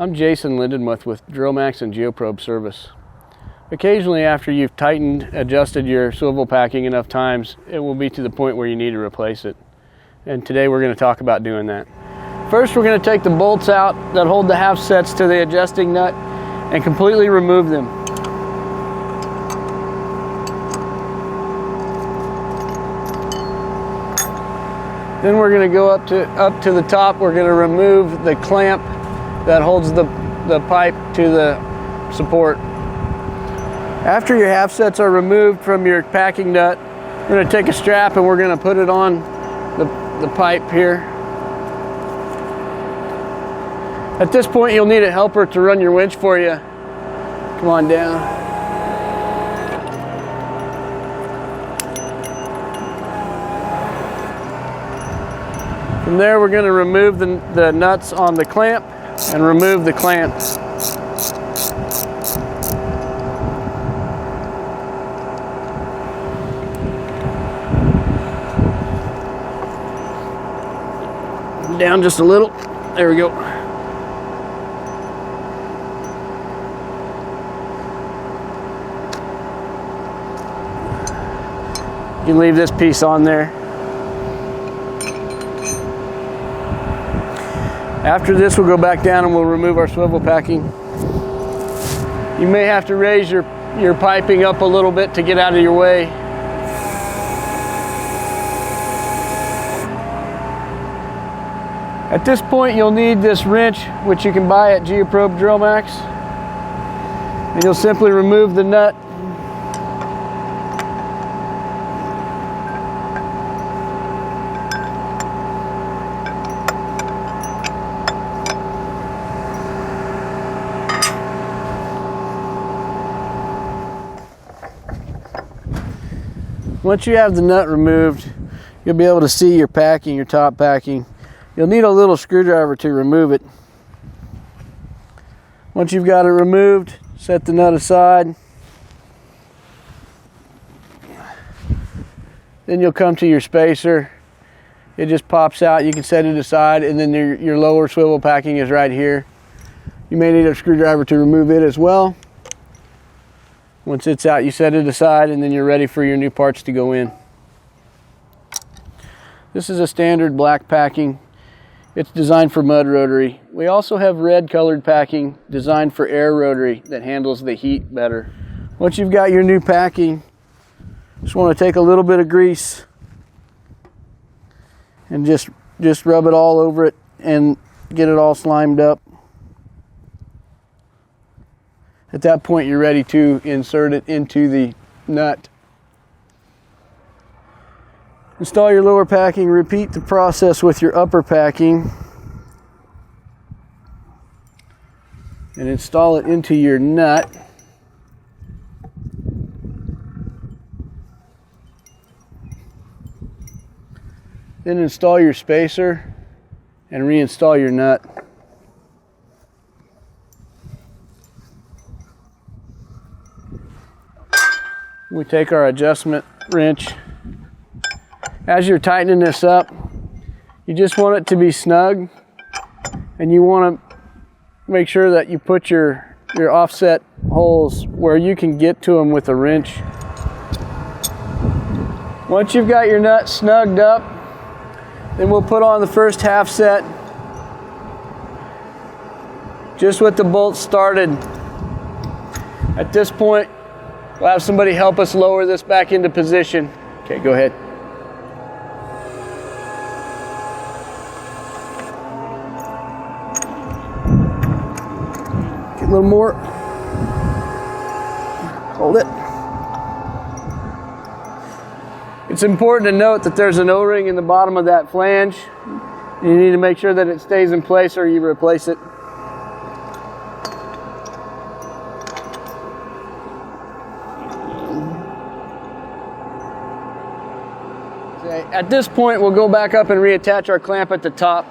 I'm Jason Lindenmuth with DRILLMAX and Geoprobe Service. Occasionally, after you've tightened, adjusted your swivel packing enough times, it will be to the point where you need to replace it. And today we're going to talk about doing that. First, we're going to take the bolts out that hold the half sets to the adjusting nut and completely remove them. Then we're going to go up to the top. We're going to remove the clamp that holds the pipe to the support. After your half sets are removed from your packing nut, we're going to take a strap and we're going to put it on the pipe here. At this point, you'll need a helper to run your winch for you. Come on down. From there, we're going to remove the nuts on the clamp and remove the clamps. Down just a little. There we go. You can leave this piece on there. After this, we'll go back down and we'll remove our swivel packing. You may have to raise your piping up a little bit to get out of your way. At this point, you'll need this wrench, which you can buy at Geoprobe DRILLMAX. And you'll simply remove the nut. Once you have the nut removed, you'll be able to see your packing, your top packing. You'll need a little screwdriver to remove it. Once you've got it removed, set the nut aside. Then you'll come to your spacer. It just pops out. You can set it aside, and then your lower swivel packing is right here. You may need a screwdriver to remove it as well. Once it's out, you set it aside, and then you're ready for your new parts to go in. This is a standard black packing. It's designed for mud rotary. We also have red colored packing designed for air rotary that handles the heat better. Once you've got your new packing, just want to take a little bit of grease and just rub it all over it and get it all slimed up. At that point, you're ready to insert it into the nut. Install your lower packing. Repeat the process with your upper packing. And install it into your nut. Then install your spacer and reinstall your nut. We take our adjustment wrench. As you're tightening this up, you just want it to be snug, and you want to make sure that you put your offset holes where you can get to them with a wrench. Once you've got your nut snugged up, then we'll put on the first half set just with the bolts started. At this point, we'll have somebody help us lower this back into position. Okay, go ahead. Get a little more. Hold it. It's important to note that there's an O-ring in the bottom of that flange. You need to make sure that it stays in place or you replace it. At this point, we'll go back up and reattach our clamp at the top.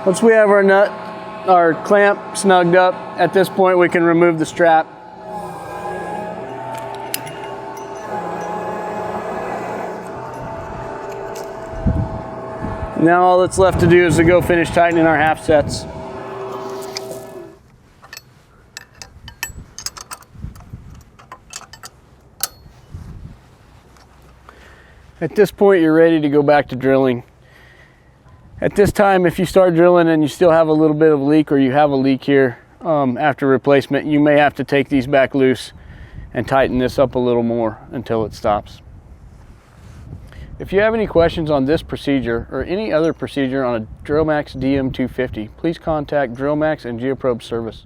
Once we have our clamp snugged up, at this point we can remove the strap. Now all that's left to do is to go finish tightening our half sets. At this point, you're ready to go back to drilling. At this time, if you start drilling and you still have a little bit of a leak, or you have a leak here after replacement, you may have to take these back loose and tighten this up a little more until it stops. If you have any questions on this procedure or any other procedure on a DRILLMAX DM250, please contact DRILLMAX and Geoprobe service.